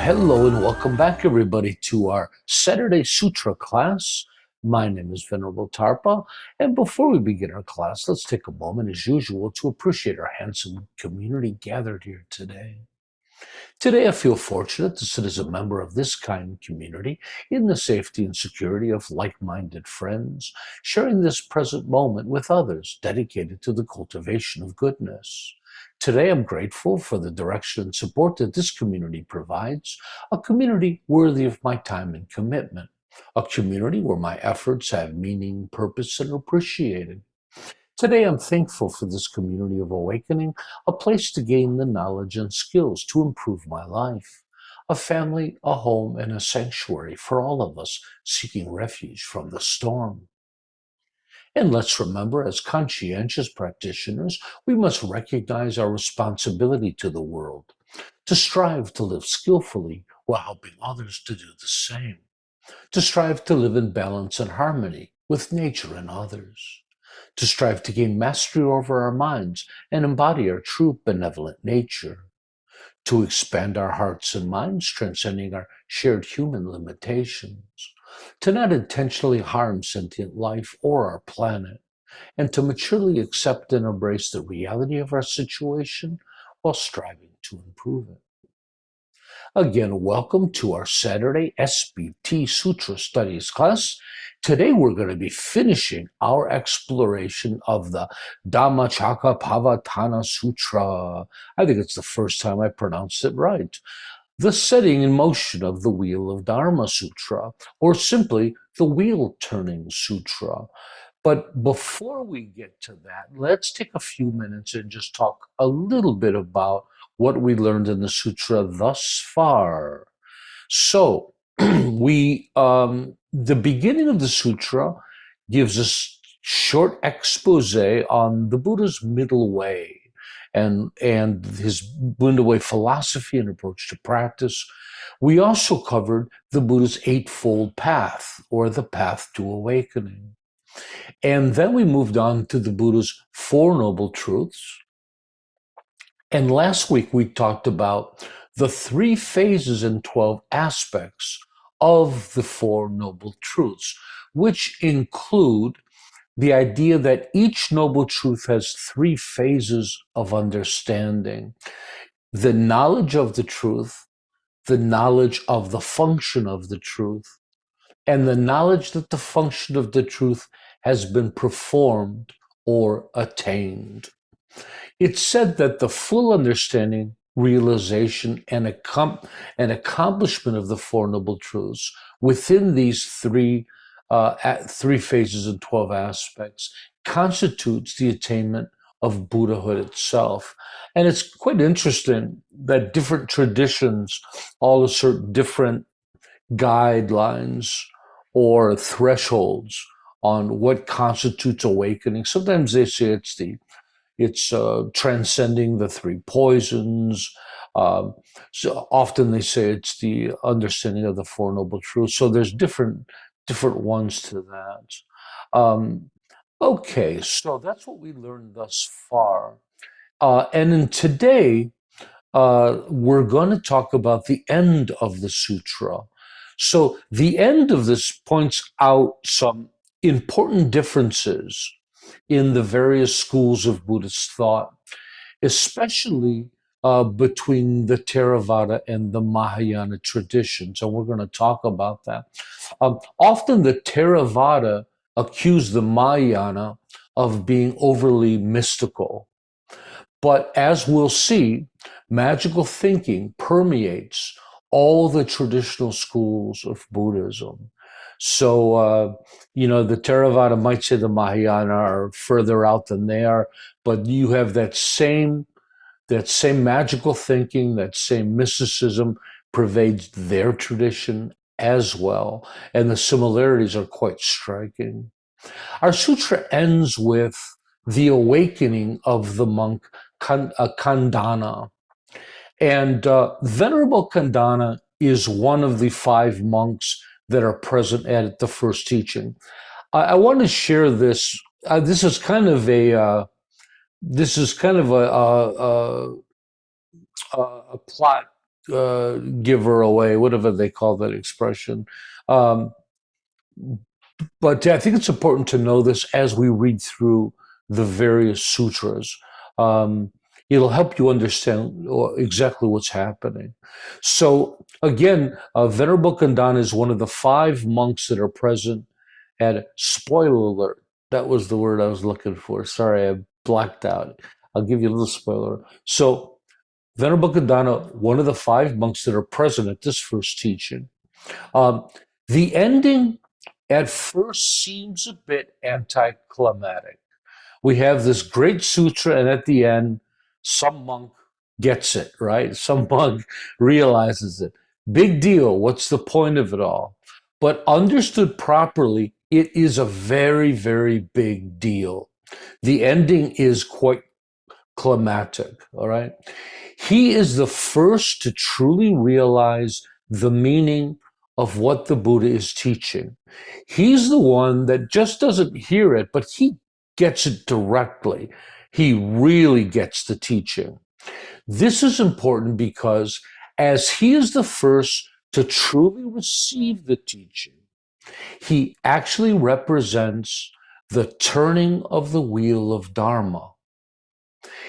Hello and welcome back, everybody, to our Saturday Sutra class. My name is Venerable Tarpa, and before we begin our class, let's take a moment, as usual, to appreciate our handsome community gathered here today. Today, I feel fortunate to sit as a member of this kind community in the safety and security of like-minded friends, sharing this present moment with others dedicated to the cultivation of goodness. Today, I'm grateful for the direction and support that this community provides, a community worthy of my time and commitment, a community where my efforts have meaning, purpose, and are appreciated. Today, I'm thankful for this community of awakening, a place to gain the knowledge and skills to improve my life, a family, a home, and a sanctuary for all of us seeking refuge from the storm. And let's remember, as conscientious practitioners, we must recognize our responsibility to the world, to strive to live skillfully while helping others to do the same, to strive to live in balance and harmony with nature and others, to strive to gain mastery over our minds and embody our true benevolent nature, to expand our hearts and minds, transcending our shared human limitations, to not intentionally harm sentient life or our planet, and to maturely accept and embrace the reality of our situation while striving to improve it. Again, welcome to our Saturday SBT Sutra Studies class. Today we're going to be finishing our exploration of the Dhammachakkapavatana Sutra. I think it's the first time I pronounced it right. The setting in motion of the Wheel of Dharma Sutra, or simply the Wheel Turning Sutra. But before we get to that, let's take a few minutes and just talk a little bit about what we learned in the sutra thus far. So, the beginning of the sutra gives us short expose on the Buddha's middle way and his middle way philosophy and approach to practice. We also covered the Buddha's Eightfold Path, or the Path to Awakening. And then we moved on to the Buddha's Four Noble Truths. And last week we talked about the 3 phases and 12 aspects of the Four Noble Truths, which include the idea that each Noble Truth has 3 phases of understanding: the knowledge of the truth, the knowledge of the function of the truth, and the knowledge that the function of the truth has been performed or attained. It's said that the full understanding, realization, and accomplishment of the Four Noble Truths within these 3 phases and 12 aspects constitutes the attainment of Buddhahood itself. And it's quite interesting that different traditions all assert different guidelines or thresholds on what constitutes awakening. Sometimes they say it's transcending the 3 poisons. So often they say it's the understanding of the Four Noble Truths. So there's different ones to that. Okay, so that's what we learned thus far. And in today, we're going to talk about the end of the sutra. So the end of this points out some important differences in the various schools of Buddhist thought, especially between the Theravada and the Mahayana traditions. And we're going to talk about that. Often the Theravada accuse the Mahayana of being overly mystical. But as we'll see, magical thinking permeates all the traditional schools of Buddhism. So, the Theravada might say the Mahayana are further out than they are, but you have that same magical thinking, that same mysticism pervades their tradition as well. And the similarities are quite striking. Our sutra ends with the awakening of the monk Khandana. And Venerable Khandana is one of the 5 monks that are present at the first teaching. I want to share this. This is kind of a plot giver away, whatever they call that expression. Um, but I think it's important to know this as we read through the various sutras. Um, it'll help you understand exactly what's happening. So, again, Venerable Khandana is one of the 5 monks that are present at, spoiler alert, that was the word I was looking for. Sorry, I blacked out. I'll give you a little spoiler. So, Venerable Khandana, one of the 5 monks that are present at this first teaching. Um, the ending at first seems a bit anticlimactic. We have this great sutra, and at the end, some monk gets it, right? Some monk realizes it. Big deal. What's the point of it all? But understood properly, it is a very, very big deal. The ending is quite climactic, all right? He is the first to truly realize the meaning of what the Buddha is teaching. He's the one that just doesn't hear it, but he gets it directly. He really gets the teaching. This is important because as he is the first to truly receive the teaching, he actually represents the turning of the wheel of Dharma.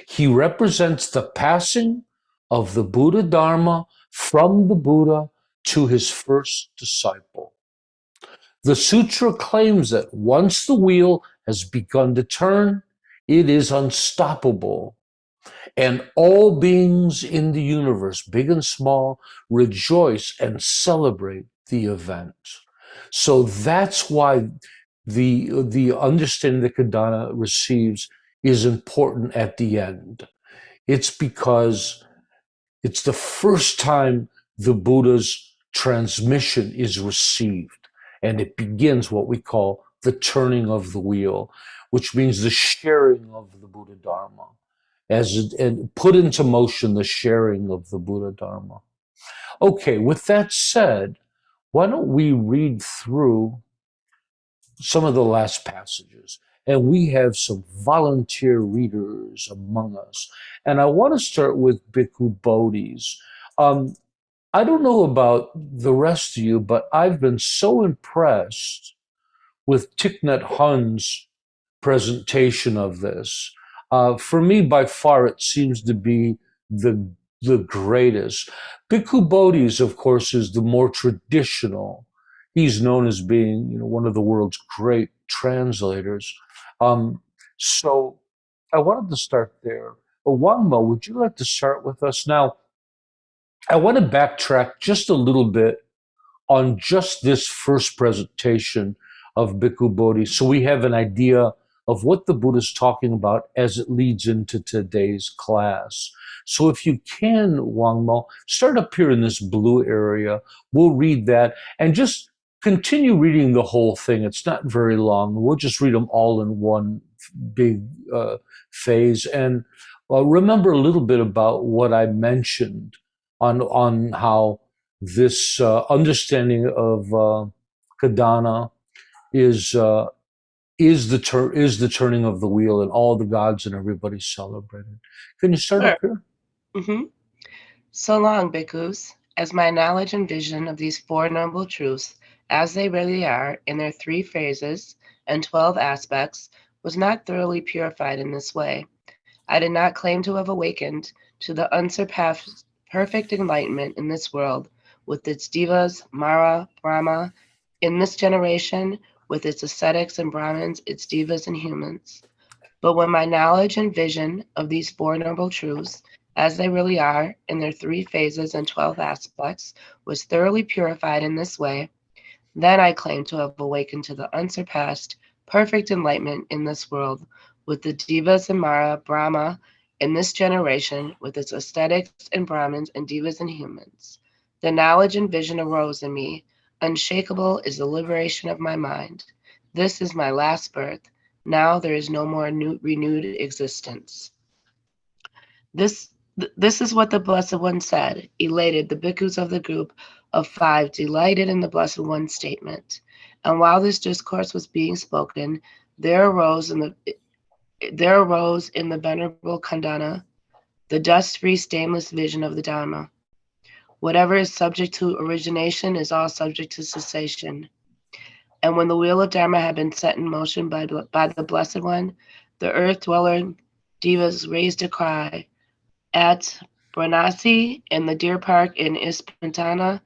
He represents the passing of the Buddha Dharma from the Buddha to his first disciple. The sutra claims that once the wheel has begun to turn, it is unstoppable. And all beings in the universe, big and small, rejoice and celebrate the event. So that's why the understanding that Khandana receives is important at the end. It's because it's the first time the Buddha's transmission is received, and it begins what we call the turning of the wheel, which means the sharing of the Buddha Dharma, and put into motion the sharing of the Buddha Dharma. Okay, with that said, why don't we read through some of the last passages? And we have some volunteer readers among us. And I want to start with Bhikkhu Bodhis. Um, I don't know about the rest of you, but I've been so impressed with Thich Nhat Hanh's presentation of this. For me, by far, it seems to be the the greatest. Bhikkhu Bodhis, of course, is the more traditional. He's known as being, one of the world's great translators. Um, so I wanted to start there. Wangmo, would you like to start with us now? I want to backtrack just a little bit on just this first presentation of Bhikkhu Bodhi, so we have an idea of what the Buddha is talking about as it leads into today's class. So if you can, Wangmo, start up here in this blue area. We'll read that and just continue reading the whole thing. It's not very long. We'll just read them all in one big phase. And remember a little bit about what I mentioned on how this understanding of Khandana is is the turning of the wheel, and all the gods and everybody celebrated. Can you start Sure. up here? Mm-hmm. So long, bhikkhus, as my knowledge and vision of these Four Noble Truths, as they really are, in their 3 phases and 12 aspects, was not thoroughly purified in this way. I did not claim to have awakened to the unsurpassed perfect enlightenment in this world, with its devas, Mara, Brahma, in this generation, with its ascetics and Brahmins, its devas and humans. But when my knowledge and vision of these Four Noble Truths, as they really are, in their 3 phases and 12 aspects, was thoroughly purified in this way, then I claim to have awakened to the unsurpassed, perfect enlightenment in this world, with the Devas and Mara, Brahma, in this generation, with its ascetics and Brahmins and Devas and humans. The knowledge and vision arose in me. Unshakable is the liberation of my mind. This is my last birth. Now there is no more renewed existence. This this is what the Blessed One said, elated. The bhikkhus of the group of 5 delighted in the Blessed One's statement. And while this discourse was being spoken, there arose in the Venerable Khandana the dust-free, stainless vision of the Dhamma. Whatever is subject to origination is all subject to cessation. And when the wheel of Dharma had been set in motion by the Blessed One, the earth-dwelling devas raised a cry. At Varanasi in the Deer Park in Ispantana,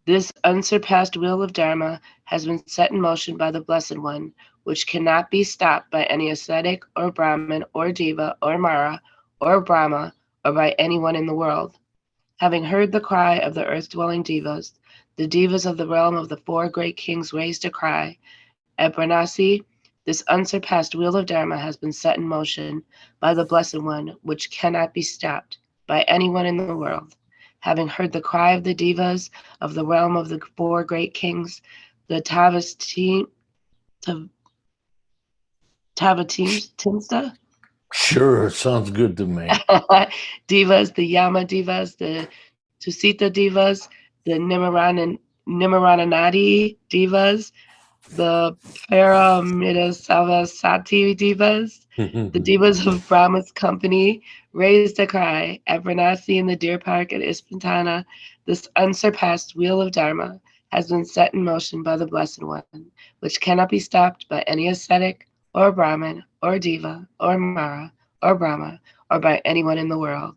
this unsurpassed wheel of Dharma has been set in motion by the Blessed One, which cannot be stopped by any ascetic or Brahmin or Deva or Mara or Brahma or by anyone in the world. Having heard the cry of the earth-dwelling devas, the devas of the realm of the four great kings raised a cry. At Varanasi, this unsurpassed wheel of Dharma has been set in motion by the Blessed One, which cannot be stopped by anyone in the world. Having heard the cry of the devas of the realm of the four great kings, the Tavatimsa Sure, sounds good to me. devas, the Yama devas, the Tusita devas, the Nimmarananadi devas, the Paramidasavasati devas, the devas of Brahma's company, raised a cry. At Varanasi in the Deer Park at Ispantana, this unsurpassed wheel of Dharma has been set in motion by the Blessed One, which cannot be stopped by any ascetic, or Brahmin, or Deva, or Mara, or Brahma, or by anyone in the world.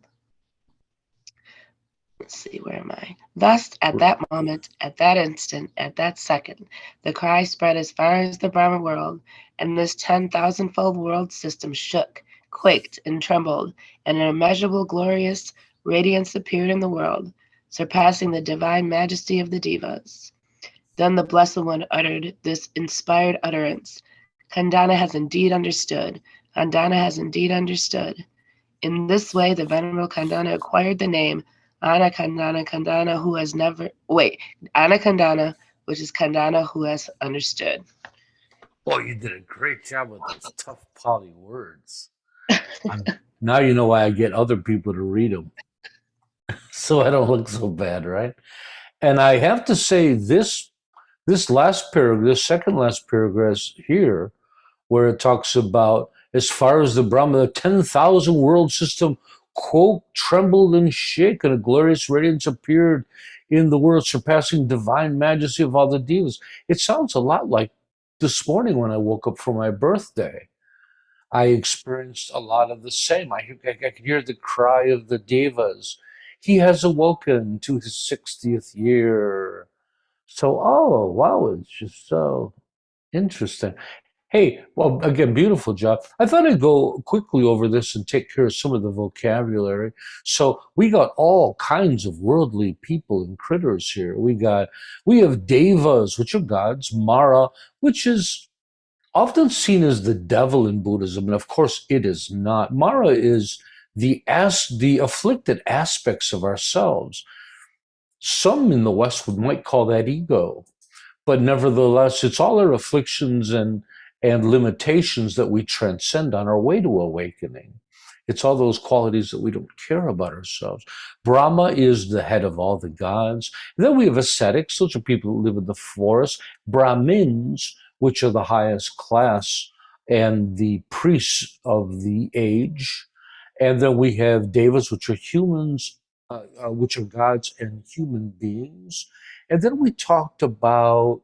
Let's see, where am I? Thus, at that moment, at that instant, at that second, the cry spread as far as the Brahma world, and this 10,000-fold world system shook, quaked, and trembled, and an immeasurable glorious radiance appeared in the world, surpassing the divine majesty of the devas. Then the Blessed One uttered this inspired utterance. Khandana has indeed understood. Khandana has indeed understood. In this way, the Venerable Khandana acquired the name Anakandana Khandana, who has never Anakandana, which is Khandana who has understood. Oh, you did a great job with those tough Pali words. Now you know why I get other people to read them, so I don't look so bad, right? And I have to say, this last paragraph, this second last paragraph here, where it talks about as far as the Brahma, the 10,000 world system, quote, trembled and shook, and a glorious radiance appeared in the world, surpassing divine majesty of all the devas. It sounds a lot like this morning when I woke up for my birthday. I experienced a lot of the same. I could hear the cry of the devas. He has awoken to his 60th year. So, oh, wow, it's just so interesting. Hey, well, again, beautiful job. I thought I'd go quickly over this and take care of some of the vocabulary. So we got all kinds of worldly people and critters here. We have devas, which are gods, Mara, which is often seen as the devil in Buddhism, and of course it is not. Mara is the afflicted aspects of ourselves. Some in the West might call that ego, but nevertheless, it's all our afflictions and limitations that we transcend on our way to awakening. It's all those qualities that we don't care about ourselves. Brahma is the head of all the gods. And then we have ascetics, those are people who live in the forest. Brahmins, which are the highest class, and the priests of the age. And then we have devas, which are humans, which are gods and human beings. And then we talked about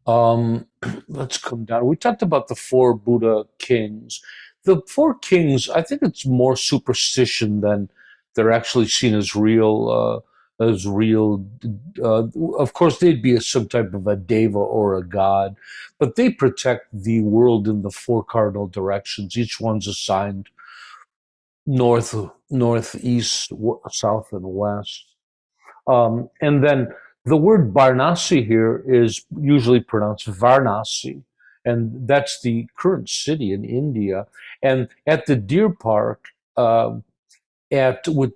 um, let's come down. We talked about the four Buddha kings. The four kings, I think it's more superstition than they're actually seen as real. As real, of course, they'd be some type of a deva or a god, but they protect the world in the four cardinal directions. Each one's assigned north, northeast, south, and west. And then the word Varanasi here is usually pronounced Varanasi, and that's the current city in India. And at the deer park, at with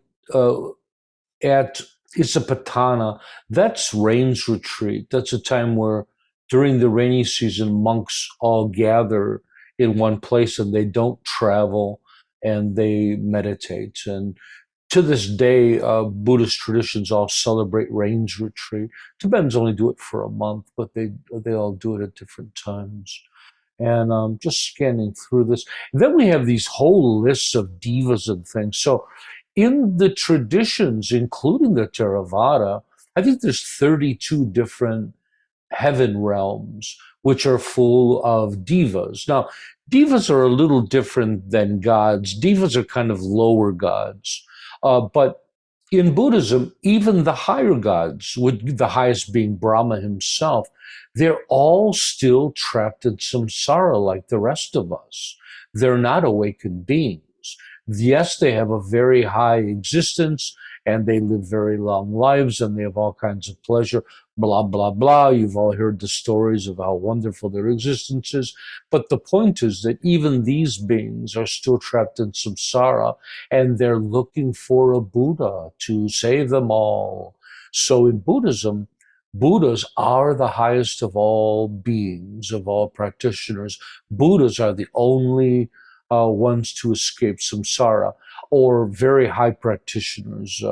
at Isapatana, that's rains retreat. That's a time where during the rainy season, monks all gather in one place and they don't travel and they meditate. And to this day, Buddhist traditions all celebrate rains retreat. Tibetans only do it for a month, but they all do it at different times. And just scanning through this, then we have these whole lists of devas and things. So in the traditions, including the Theravada, I think there's 32 different heaven realms, which are full of devas. Now, devas are a little different than gods. Devas are kind of lower gods. But in Buddhism, even the higher gods, with the highest being Brahma himself, they're all still trapped in samsara like the rest of us. They're not awakened beings. Yes, they have a very high existence and they live very long lives and they have all kinds of pleasure, blah, blah, blah. You've all heard the stories of how wonderful their existence is. But the point is that even these beings are still trapped in samsara and they're looking for a Buddha to save them all. So in Buddhism, Buddhas are the highest of all beings, of all practitioners. Buddhas are the only ones to escape samsara, or very high practitioners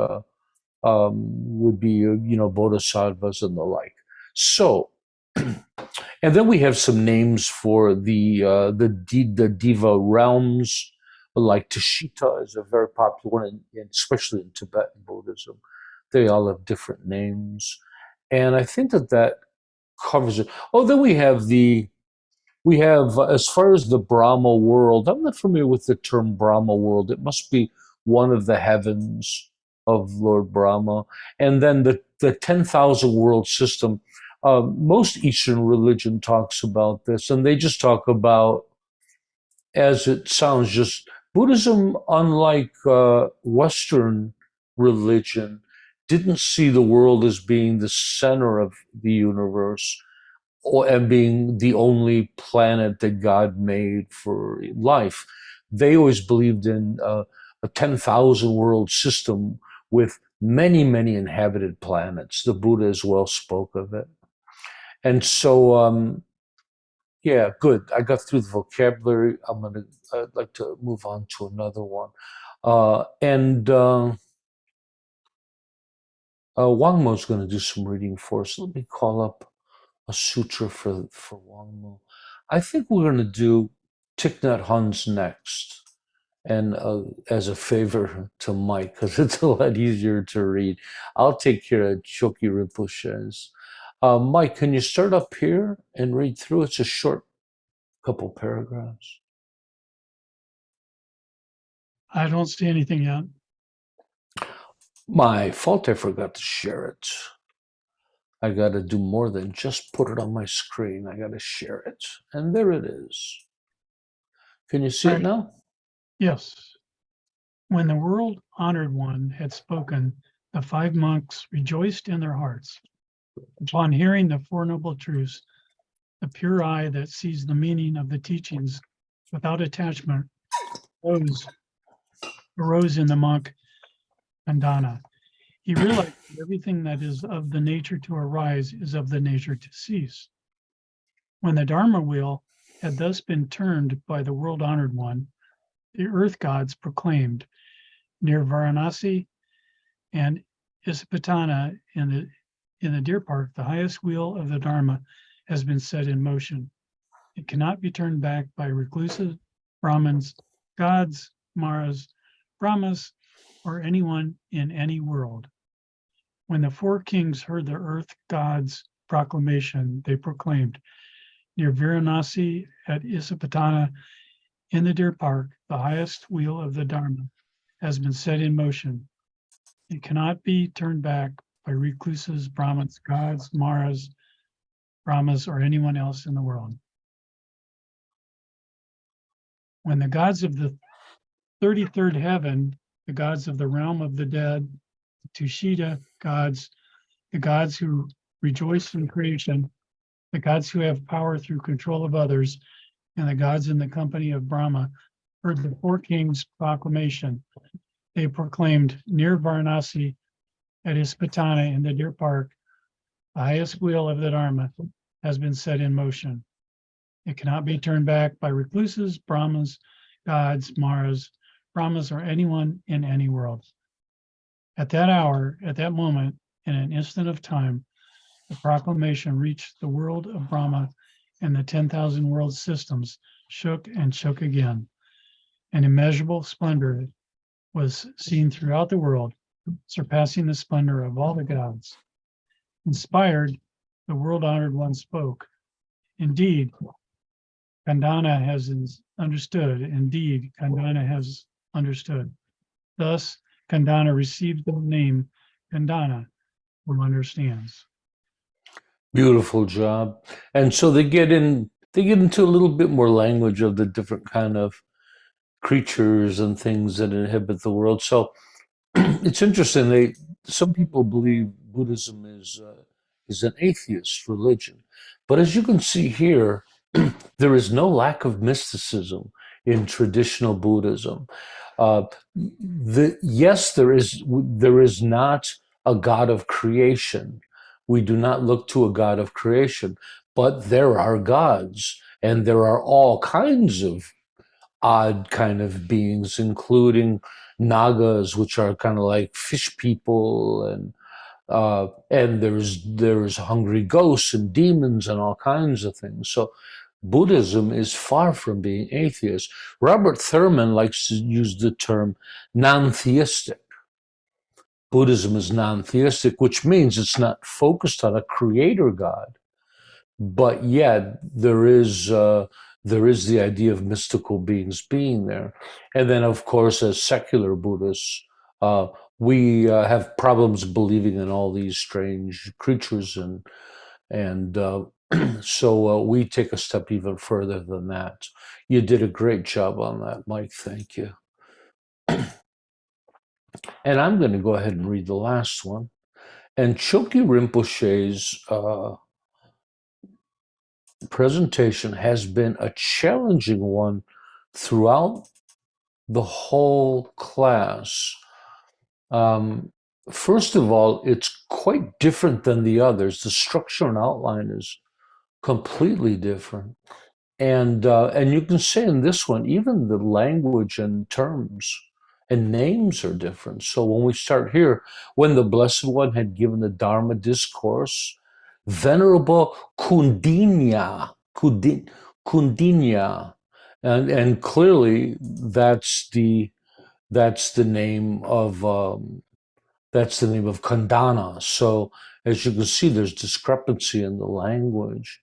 would be, bodhisattvas and the like. So, and then we have some names for the diva realms, like Tushita is a very popular one, especially in Tibetan Buddhism. They all have different names, and I think that covers it. Oh, then we have, as far as the Brahma world, I'm not familiar with the term Brahma world. It must be one of the heavens of Lord Brahma. And then the 10,000 world system. Most Eastern religion talks about this, and they just talk about, as it sounds, just Buddhism, unlike Western religion, didn't see the world as being the center of the universe and being the only planet that God made for life. They always believed in a 10,000 world system with many, many inhabited planets. The Buddha as well spoke of it. And so, yeah, good. I got through the vocabulary. I'd like to move on to another one. Wangmo's going to do some reading for us. Let me call up a sutra for Wangmo. I think we're going to do Thich Nhat Hanh's next, and as a favor to Mike, because it's a lot easier to read. I'll take care of Choki Rinpoche's. Mike, can you start up here and read through? It's a short couple paragraphs. I don't see anything yet. My fault, I forgot to share it. I got to do more than just put it on my screen. I got to share it. And there it is. Can you see it now? Yes. When the world-honored one had spoken, the 5 monks rejoiced in their hearts. Upon hearing the Four Noble Truths, the pure eye that sees the meaning of the teachings without attachment arose in the monk Khandana. He realized that everything that is of the nature to arise is of the nature to cease. When the Dharma wheel had thus been turned by the world-honored one, the earth gods proclaimed, near Varanasi and Isipatana in the Deer Park, the highest wheel of the Dharma has been set in motion. It cannot be turned back by reclusive Brahmins, gods, Maras, Brahmas, or anyone in any world. When the 4 kings heard the earth gods' proclamation, they proclaimed, near Varanasi at Isipatana in the Deer Park, the highest wheel of the Dharma has been set in motion. It cannot be turned back by recluses, Brahmins, gods, Maras, Brahmas, or anyone else in the world. When the gods of the 33rd heaven, the gods of the realm of the dead, Tushita gods, the gods who rejoice in creation, the gods who have power through control of others, and the gods in the company of Brahma, heard the 4 kings' proclamation. They proclaimed, near Varanasi at Ispatana in the Deer Park, the highest wheel of the Dharma has been set in motion. It cannot be turned back by recluses, Brahmas, gods, Maras, Brahmas, or anyone in any world. At that hour, at that moment, in an instant of time, the proclamation reached the world of Brahma, and the 10,000 world systems shook and shook again. An immeasurable splendor was seen throughout the world, surpassing the splendor of all the gods. Inspired, the world-honored one spoke. Indeed, Khandana has understood. Indeed, Khandana has understood. Thus, Khandana received the name Khandana, who understands. Beautiful job. And so they get into a little bit more language of the different kind of creatures and things that inhabit the world. So it's interesting. Some people believe Buddhism is an atheist religion, but as you can see here, there is no lack of mysticism in traditional Buddhism. Yes, there is not a God of creation. We do not look to a God of creation, but there are gods, and there are all kinds of odd kind of beings, including nagas, which are kind of like fish people, and there's hungry ghosts and demons and all kinds of things. So Buddhism is far from being atheist. Robert Thurman likes to use the term non-theistic. Buddhism is non-theistic, which means it's not focused on a creator God, but yet there is the idea of mystical beings being there. And then, of course, as secular Buddhists, we have problems believing in all these strange creatures, and so we take a step even further than that. You did a great job on that, Mike. Thank you. And I'm going to go ahead and read the last one. And Chokyi Rinpoche's presentation has been a challenging one throughout the whole class. First of all, it's quite different than the others. The structure and outline is completely different. And you can say in this one, even the language and terms and names are different. So when we start here, when the Blessed One had given the Dharma discourse, Venerable Kundinya, and clearly that's the name of Khandana. So as you can see, there's discrepancy in the language.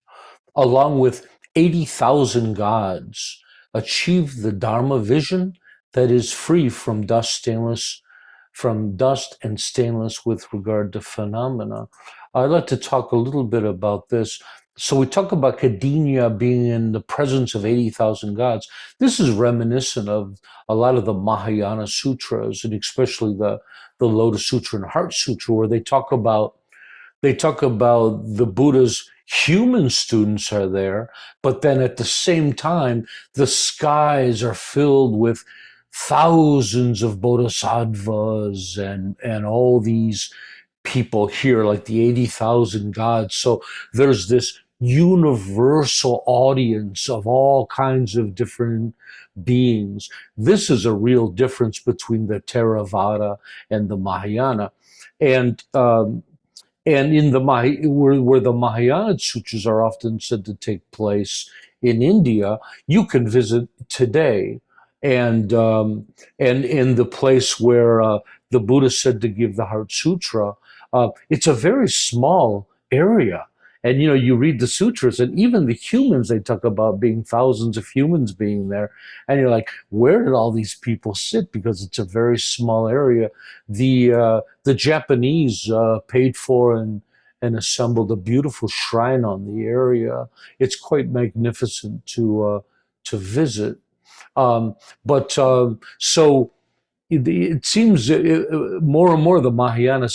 Along with 80,000 gods, achieve the Dharma vision that is free from dust and stainless with regard to phenomena. I'd like to talk a little bit about this. So we talk about Kadinya being in the presence of 80,000 gods. This is reminiscent of a lot of the Mahayana sutras, and especially the Lotus Sutra and Heart Sutra, where they talk about the Buddha's human students are there, but then at the same time, the skies are filled with thousands of bodhisattvas and all these people here, like the 80,000 gods. So there's this universal audience of all kinds of different beings. This is a real difference between the Theravada and the Mahayana. And in the where the Mahayana sutras are often said to take place in India, you can visit today, and in the place where the Buddha said to give the Heart Sutra, it's a very small area. And you read the sutras, and even the humans, they talk about being thousands of humans being there, and you're like, where did all these people sit? Because it's a very small area. The Japanese paid for and assembled a beautiful shrine on the area. It's quite magnificent to visit. So it seems more and more the Mahayana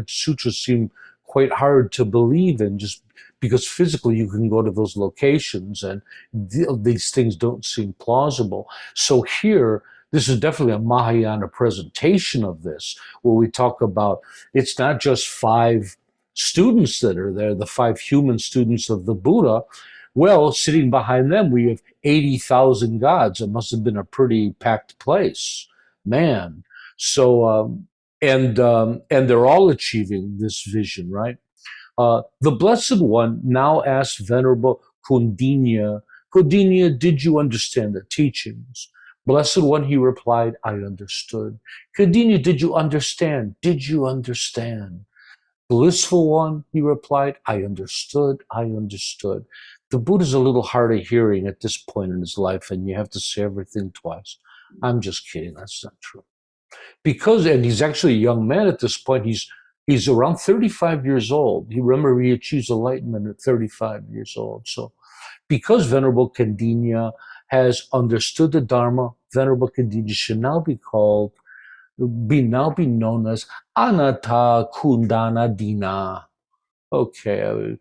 sutras seem quite hard to believe in, just because physically you can go to those locations and these things don't seem plausible. So here, this is definitely a Mahayana presentation of this, where we talk about it's not just 5 students that are there, the 5 human students of the Buddha. Well, sitting behind them, we have 80,000 gods. It must have been a pretty packed place, man. So, and they're all achieving this vision, right? The Blessed One now asks Venerable Kundinya, did you understand the teachings? Blessed One, he replied, I understood. Continue, did you understand? Did you understand? Blissful One, he replied, I understood, I understood. The Buddha's a little hard of hearing at this point in his life, and you have to say everything twice. I'm just kidding, that's not true. Because, and he's actually a young man at this point, he's around 35 years old. You remember he achieves enlightenment at 35 years old. So because Venerable Kandinya has understood the Dharma, Venerable Kandinya should now be known as Anatta Kundana Dina. Okay,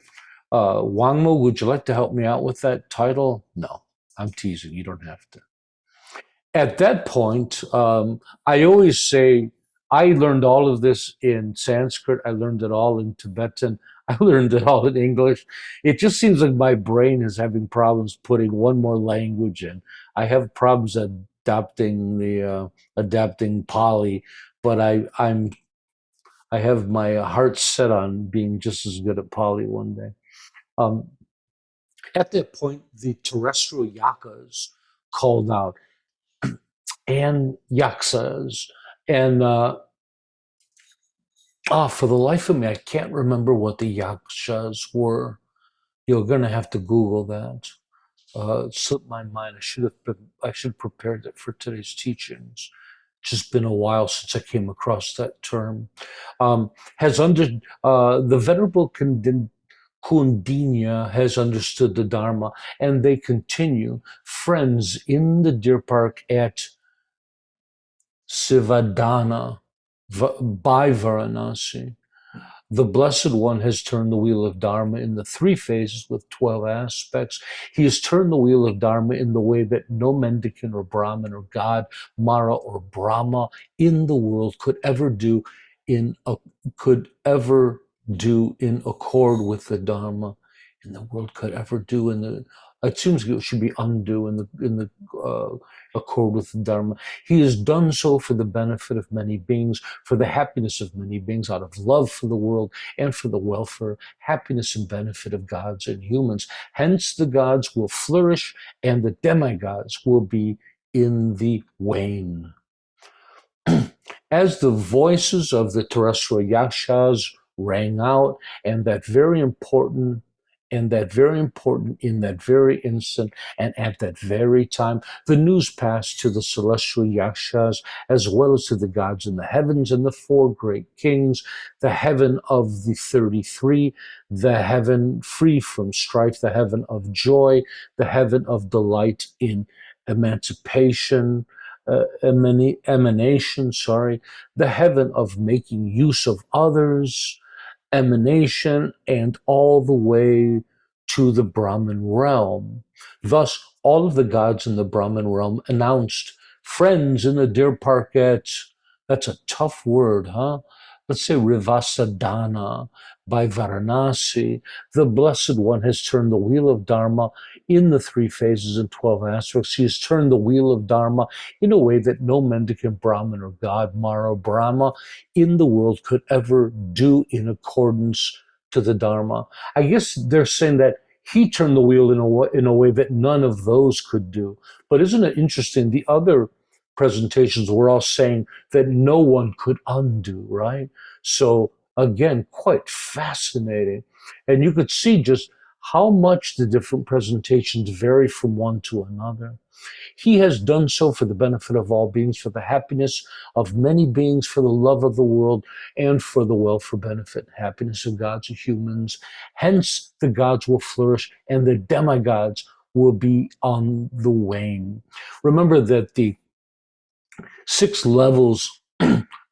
Wangmo, would you like to help me out with that title? No, I'm teasing. You don't have to. At that point, I always say, I learned all of this in Sanskrit. I learned it all in Tibetan. I learned it all in English. It just seems like my brain is having problems putting one more language in. I have problems adapting Pali, but I have my heart set on being just as good at Pali one day. At that point, the terrestrial yakas called out, and yaksas, and for the life of me, I can't remember what the yakshas were. You're going to have to Google that. It slipped my mind. I should have prepared it for today's teachings. It's just been a while since I came across that term. The Venerable Kundinya has understood the Dharma, and they continue friends in the deer park at Sivadana by Varanasi. The Blessed One has turned the wheel of Dharma in the 3 phases with 12 aspects. He has turned the wheel of Dharma in the way that no mendicant or Brahmin or God, Mara or Brahma in the world could ever do in accord with the Dharma. In the world could ever do it seems it should be undo in the accord with the Dharma. He has done so for the benefit of many beings, for the happiness of many beings, out of love for the world and for the welfare, happiness and benefit of gods and humans. Hence the gods will flourish and the demigods will be in the wane. As the voices of the terrestrial yakshas rang out, and that very important in that very instant and at that very time, the news passed to the celestial yakshas as well as to the gods in the heavens and the 4 great kings, the heaven of the 33, the heaven free from strife, the heaven of joy, the heaven of delight in emancipation, emanation, the heaven of making use of others, emanation, and all the way to the Brahman realm. Thus, all of the gods in the Brahman realm announced friends in the deer park at, that's a tough word, huh? Let's say Rivasadana by Varanasi. The Blessed One has turned the wheel of Dharma in the 3 phases and 12 aspects. He has turned the wheel of Dharma in a way that no mendicant Brahmin or God, Mara, Brahma in the world could ever do in accordance to the Dharma. I guess they're saying that he turned the wheel in a way that none of those could do. But isn't it interesting? The other presentations were all saying that no one could undo, right? So again, quite fascinating. And you could see just how much the different presentations vary from one to another. He has done so for the benefit of all beings, for the happiness of many beings, for the love of the world, and for the welfare, benefit, and happiness of gods and humans. Hence, the gods will flourish and the demigods will be on the wane. Remember that the 6 levels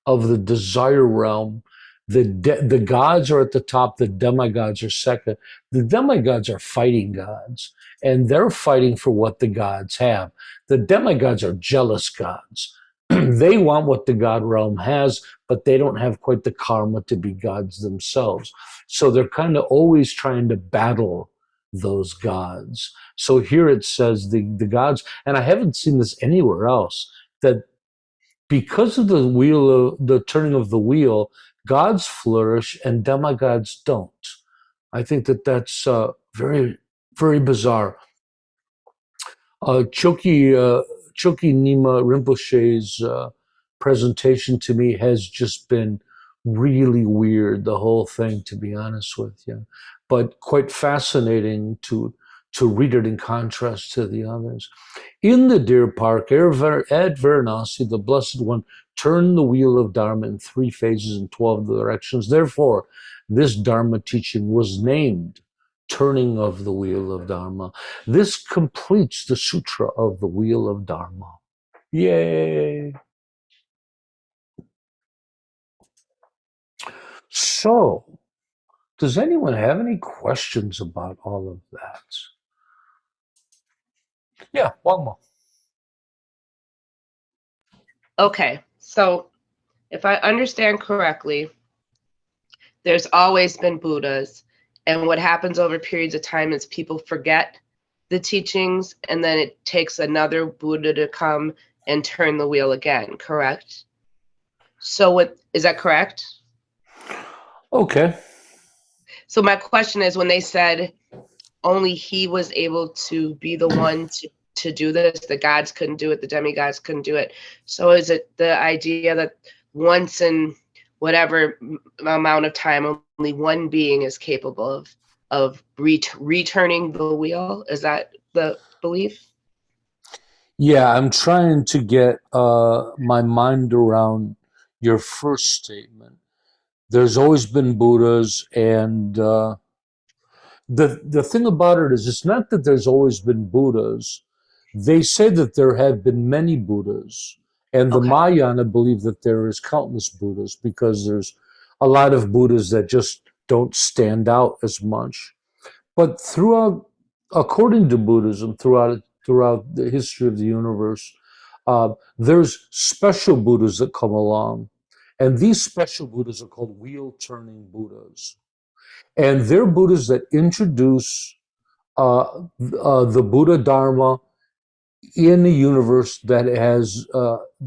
of the desire realm, the gods are at the top, the demigods are second. The demigods are fighting gods, and they're fighting for what the gods have. The demigods are jealous gods. They want what the god realm has, but they don't have quite the karma to be gods themselves. So they're kind of always trying to battle those gods. So here it says the gods, and I haven't seen this anywhere else, that because of the turning of the wheel, gods flourish and demigods don't. I think that's very, very bizarre. Choki Nyima Rinpoche's presentation to me has just been really weird, the whole thing, to be honest with you, but quite fascinating to read it in contrast to the others. In the deer park, at Varanasi, the Blessed One turned the wheel of Dharma in 3 phases in 12 directions. Therefore, this Dharma teaching was named Turning of the Wheel of Dharma. This completes the Sutra of the Wheel of Dharma. Yay! So, does anyone have any questions about all of that? Yeah, one more. Okay, so if I understand correctly, there's always been Buddhas, and what happens over periods of time is people forget the teachings, and then it takes another Buddha to come and turn the wheel again, correct? So what is that correct? Okay. So my question is, when they said only he was able to be the one to do this, the gods couldn't do it, the demigods couldn't do it. So is it the idea that once in whatever amount of time, only one being is capable of returning the wheel? Is that the belief? Yeah, I'm trying to get my mind around your first statement. There's always been Buddhas, and the thing about it is, it's not that there's always been Buddhas. They say that there have been many Buddhas, and the Okay. Mahayana believe that there is countless Buddhas because there's a lot of Buddhas that just don't stand out as much. But throughout, according to Buddhism, throughout the history of the universe, there's special Buddhas that come along, and these special Buddhas are called wheel turning Buddhas, and they're Buddhas that introduce the Buddha Dharma in a universe that has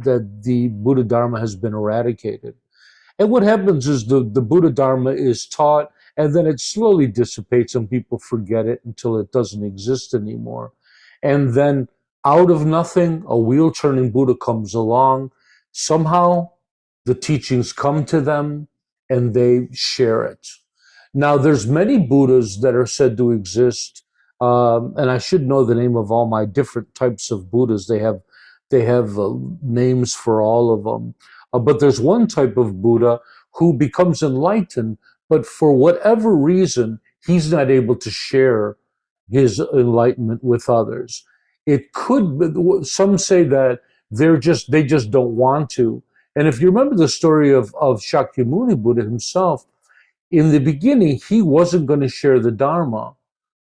that the Buddha Dharma has been eradicated. And what happens is the Buddha Dharma is taught, and then it slowly dissipates and people forget it until it doesn't exist anymore. And then out of nothing, a wheel turning Buddha comes along. Somehow the teachings come to them and they share it. Now, there's many Buddhas that are said to exist, and I should know the name of all my different types of Buddhas. They have names for all of them. But there's one type of Buddha who becomes enlightened, but for whatever reason, he's not able to share his enlightenment with others. It could, some say that they just don't want to. And if you remember the story of Shakyamuni Buddha himself, in the beginning, he wasn't going to share the Dharma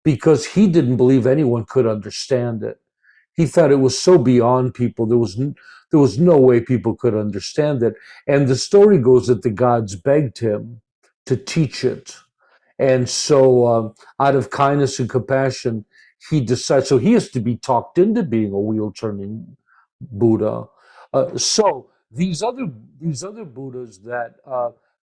because he didn't believe anyone could understand it. He thought it was so beyond people. There was no way people could understand it. And the story goes that the gods begged him to teach it. And so, out of kindness and compassion, he decides. So he has to be talked into being a wheel turning Buddha. So these other Buddhas that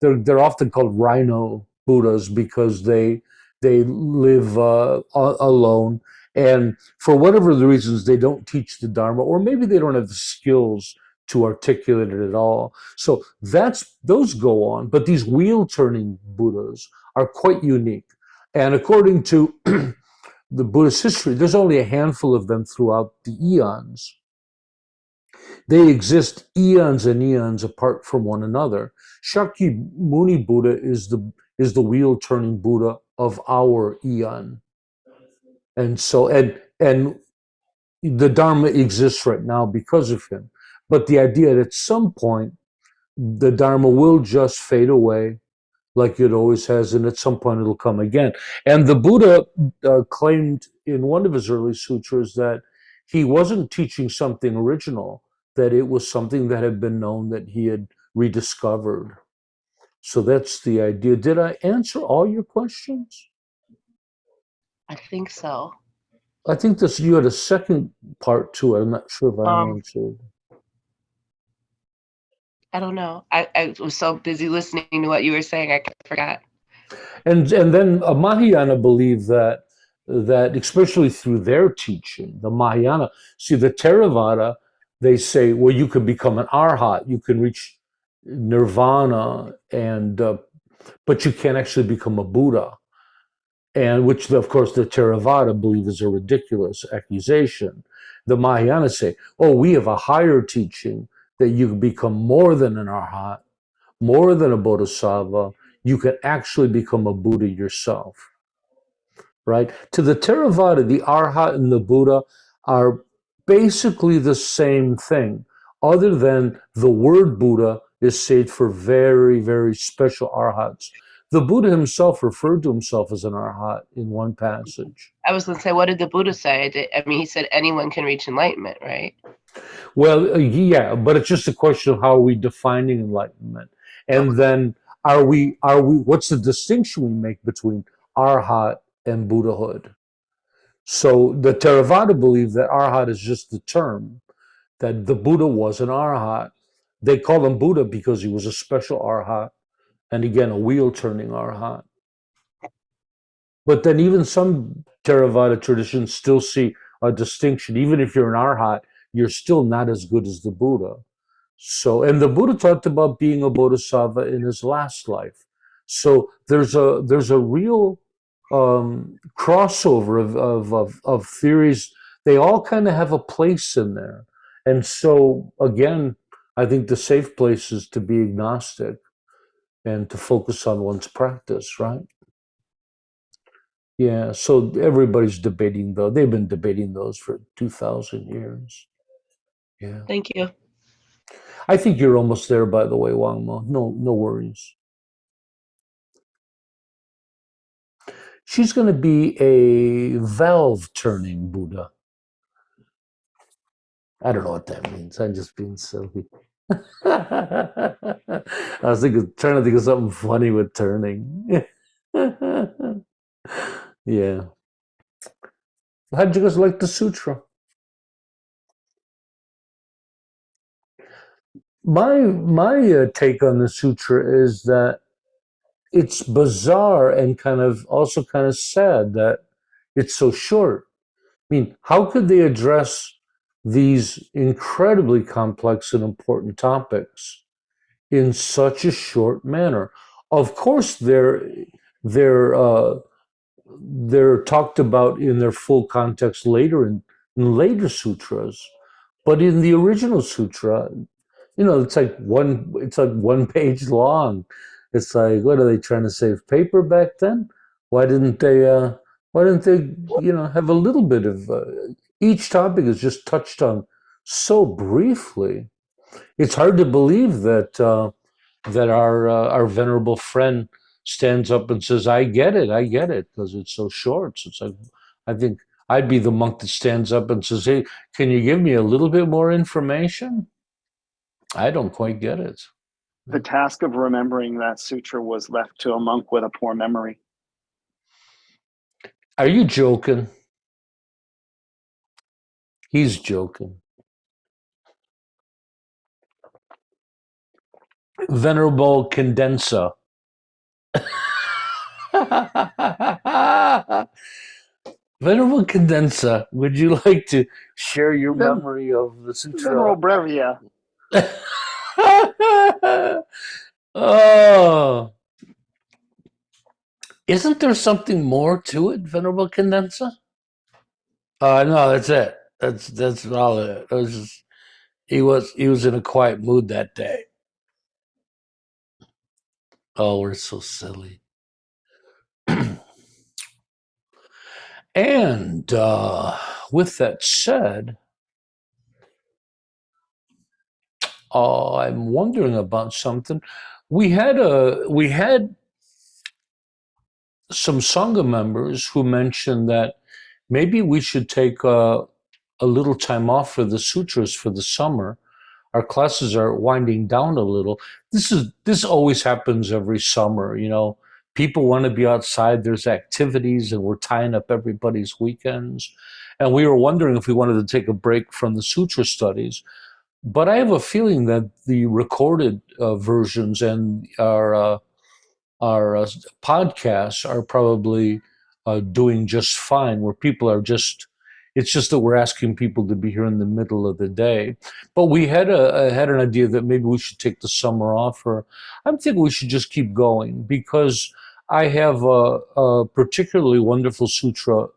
they're often called rhino Buddhas because they live alone, and for whatever the reasons they don't teach the Dharma, or maybe they don't have the skills to articulate it at all. So those go on, but these wheel turning Buddhas are quite unique. And according to the Buddhist history, there's only a handful of them throughout the eons. They exist eons and eons apart from one another. Shakyamuni Buddha is the wheel turning Buddha of our eon. And so and the Dharma exists right now because of him. But the idea that at some point the Dharma will just fade away like it always has, and at some point it'll come again. And the Buddha claimed in one of his early sutras that he wasn't teaching something original, that it was something that had been known that he had rediscovered. So that's the idea. Did I answer all your questions? I think so. I think you had a second part to it. I'm not sure if I answered. I don't know. I was so busy listening to what you were saying, I forgot. And then Mahayana believe that especially through their teaching, the Mahayana, see the Theravada they say, well, you can become an arhat, you can reach nirvana, and but you can't actually become a Buddha. And which, of course, the Theravada believe is a ridiculous accusation. The Mahayana say, oh, we have a higher teaching that you can become more than an arhat, more than a bodhisattva. You can actually become a Buddha yourself, right? To the Theravada, the arhat and the Buddha are basically the same thing, other than the word Buddha is saved for very, very special arhats. The Buddha himself referred to himself as an arhat in one passage. I was going to say, what did the Buddha say? I mean, he said anyone can reach enlightenment, right? Well, yeah, but it's just a question of how are we defining enlightenment, and then are we what's the distinction we make between arhat and Buddhahood? So the Theravada believe that arhat is just the term, that the Buddha was an arhat. They call him Buddha because he was a special arhat, and again, a wheel turning arhat. But then even some Theravada traditions still see a distinction. Even if you're an arhat, you're still not as good as the Buddha. So, and the Buddha talked about being a bodhisattva in his last life. So there's a real crossover of theories. They all kind of have a place in there. And so again, I think the safe place is to be agnostic and to focus on one's practice, right? Yeah, so everybody's debating though. They've been debating those for 2,000 years. Yeah. Thank you. I think you're almost there, by the way, Wangmo. No worries. She's going to be a valve turning Buddha. I don't know what that means. I'm just being silly. I was trying to think of something funny with turning. Yeah. How'd you guys like the sutra? My take on the sutra is that it's bizarre and also kind of sad that it's so short. I mean, how could they address these incredibly complex and important topics in such a short manner? Of course, they're they're talked about in their full context later in later sutras, but in the original sutra, it's like one page long. It's like, what are they trying to save paper back then? Why didn't they? Why didn't they? Have a little bit of each topic is just touched on so briefly. It's hard to believe that our venerable friend stands up and says, I get it," because it's so short. So it's like, I think I'd be the monk that stands up and says, "Hey, can you give me a little bit more information? I don't quite get it." The task of remembering that sutra was left to a monk with a poor memory. Are you joking? He's joking. Venerable Condensa. Venerable Condensa, would you like to share your memory of the sutra? Venerable Brevia. Oh, isn't there something more to it, Venerable Condensa? No, that's it. That's all it. It was just, he was in a quiet mood that day. Oh, we're so silly. And with that said, I'm wondering about something. We had some Sangha members who mentioned that maybe we should take a little time off for the sutras for the summer. Our classes are winding down a little. This always happens every summer. People want to be outside. There's activities, and we're tying up everybody's weekends. And we were wondering if we wanted to take a break from the sutra studies. But I have a feeling that the recorded versions and our podcasts are probably doing just fine, where people are just It's just that we're asking people to be here in the middle of the day. But we had an idea that maybe we should take the summer off, or I'm thinking we should just keep going, because I have a particularly wonderful sutra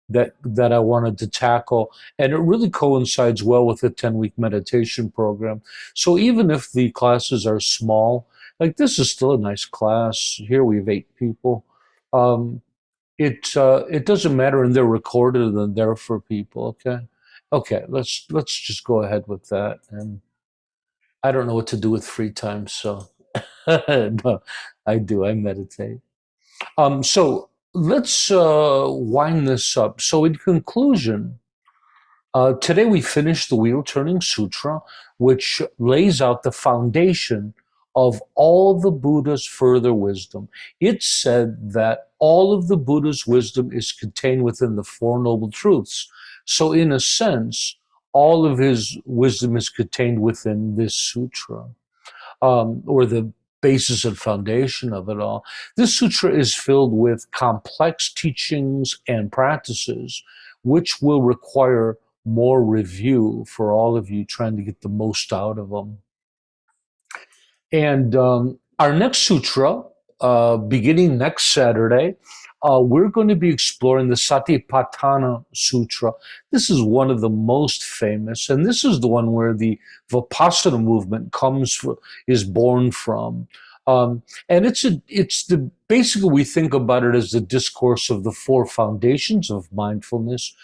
that I wanted to tackle, and it really coincides well with the 10-week meditation program. So even if the classes are small, like this is still a nice class. Here we have 8 people. It doesn't matter, and they're recorded and they're there for people. Okay. Let's just go ahead with that. And I don't know what to do with free time, so no, I do. I meditate. So let's wind this up. So in conclusion, today we finished the Wheel Turning Sutra, which lays out the foundation of all the Buddha's further wisdom. It said that all of the Buddha's wisdom is contained within the Four Noble Truths. So in a sense, all of his wisdom is contained within this sutra, or the basis and foundation of it all. This sutra is filled with complex teachings and practices, which will require more review for all of you trying to get the most out of them. And our next sutra, beginning next Saturday, we're going to be exploring the Satipatthana Sutra. This is one of the most famous, and this is the one where the Vipassana movement is born from. And basically we think about it as the discourse of the 4 foundations of mindfulness,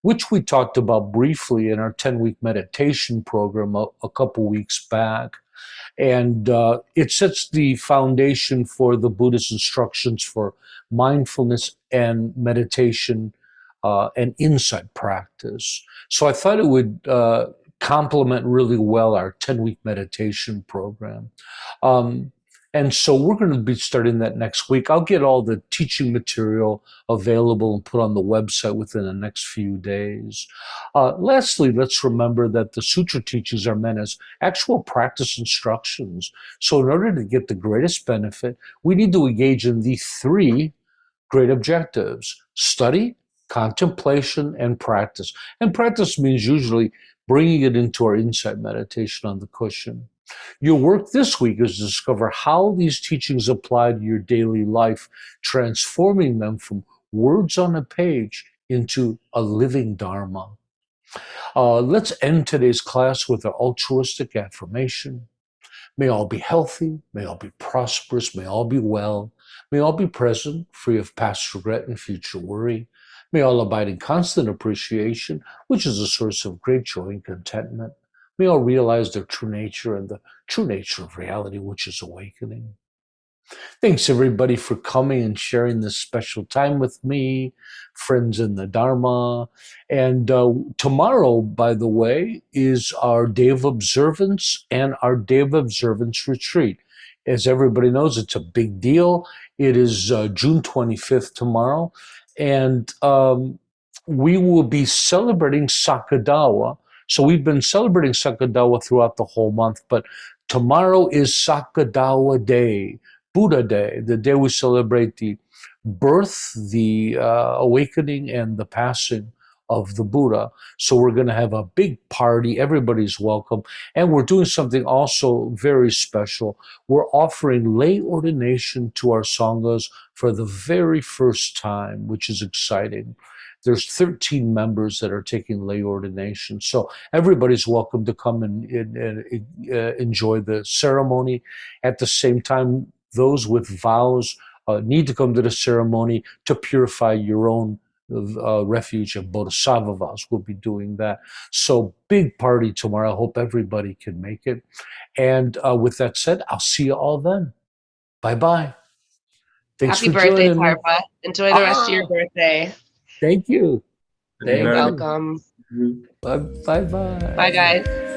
which we talked about briefly in our 10-week meditation program a couple weeks back. And it sets the foundation for the Buddhist instructions for mindfulness and meditation and insight practice. So I thought it would complement really well our 10-week meditation program. And so we're going to be starting that next week. I'll get all the teaching material available and put on the website within the next few days. Lastly, let's remember that the sutra teachings are meant as actual practice instructions. So in order to get the greatest benefit, we need to engage in the 3 great objectives: study, contemplation, and practice. And practice means usually bringing it into our insight meditation on the cushion. Your work this week is to discover how these teachings apply to your daily life, transforming them from words on a page into a living Dharma. Let's end today's class with an altruistic affirmation. May all be healthy, may all be prosperous, may all be well, may all be present, free of past regret and future worry. May all abide in constant appreciation, which is a source of great joy and contentment. May all realize their true nature and the true nature of reality, which is awakening. Thanks, everybody, for coming and sharing this special time with me, friends in the Dharma. And tomorrow, by the way, is our Day of Observance and our Day of Observance retreat. As everybody knows, it's a big deal. It is June 25th tomorrow. And we will be celebrating Sakadawa. So we've been celebrating Sakadawa throughout the whole month, but tomorrow is Sakadawa Day, Buddha Day, the day we celebrate the birth, the awakening, and the passing of the Buddha. So we're going to have a big party. Everybody's welcome. And we're doing something also very special. We're offering lay ordination to our Sanghas for the very first time, which is exciting. There's 13 members that are taking lay ordination. So everybody's welcome to come and enjoy the ceremony. At the same time, those with vows need to come to the ceremony to purify your own refuge of bodhisattva vows. We'll be doing that. So big party tomorrow. I hope everybody can make it. And with that said, I'll see you all then. Bye-bye. Thanks Happy for birthday, joining me. Tarpa. Enjoy the rest of your birthday. Thank you. You're welcome. Bye-bye. Bye, guys.